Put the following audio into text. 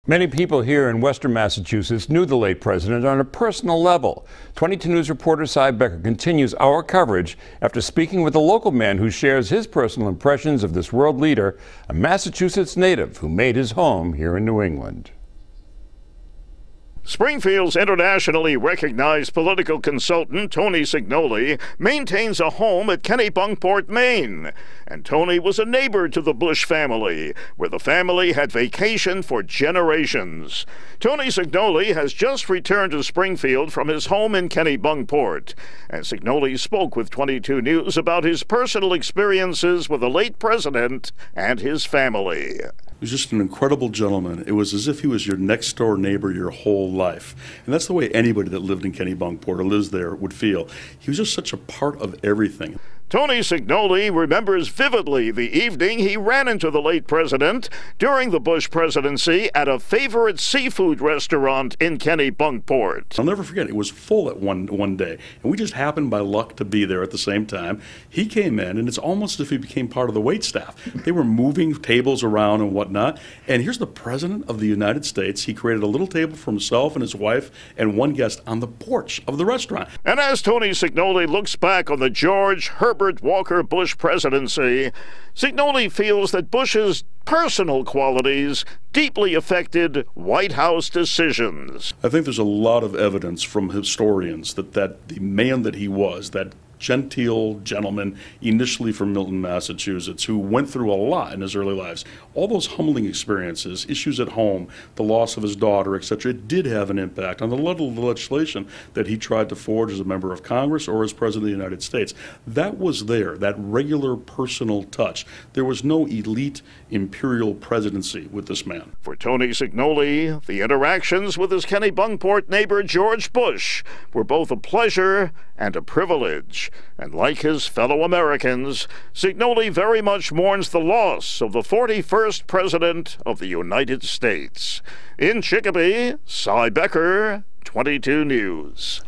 Many people here in western Massachusetts knew the late president on a personal level. 22 News reporter Cy Becker continues our coverage after speaking with a local man who shares his personal impressions of this world leader, a Massachusetts native who made his home here in New England. Springfield's internationally recognized political consultant Tony Signoli maintains a home at Kennebunkport, Maine. And Tony was a neighbor to the Bush family, where the family had vacationed for generations. Tony Signoli has just returned to Springfield from his home in Kennebunkport. And Signoli spoke with 22 News about his personal experiences with the late president and his family. He was just an incredible gentleman. It was as if he was your next door neighbor your whole life. And that's the way anybody that lived in Kennebunkport or lives there would feel. He was just such a part of everything. Tony Signoli remembers vividly the evening he ran into the late president during the Bush presidency at a favorite seafood restaurant in Kennebunkport. I'll never forget, it was full at one day, and we just happened by luck to be there at the same time. He came in, and it's almost as if he became part of the wait staff. They were moving tables around and whatnot, and here's the President of the United States. He created a little table for himself and his wife and one guest on the porch of the restaurant. And as Tony Signoli looks back on the George Herbert Walker Bush presidency, Signoli feels that Bush's personal qualities deeply affected White House decisions. I think there's a lot of evidence from historians that the man that he was, that genteel gentleman, initially from Milton, Massachusetts, who went through a lot in his early lives. All those humbling experiences, issues at home, the loss of his daughter, etc., it did have an impact on the level of the legislation that he tried to forge as a member of Congress or as President of the United States. That was there, that regular personal touch. There was no elite imperial presidency with this man. For Tony Signoli, the interactions with his Kennebunkport neighbor George Bush were both a pleasure and a privilege. And like his fellow Americans, Signoli very much mourns the loss of the 41st President of the United States. In Chicopee, Cy Becker, 22 News.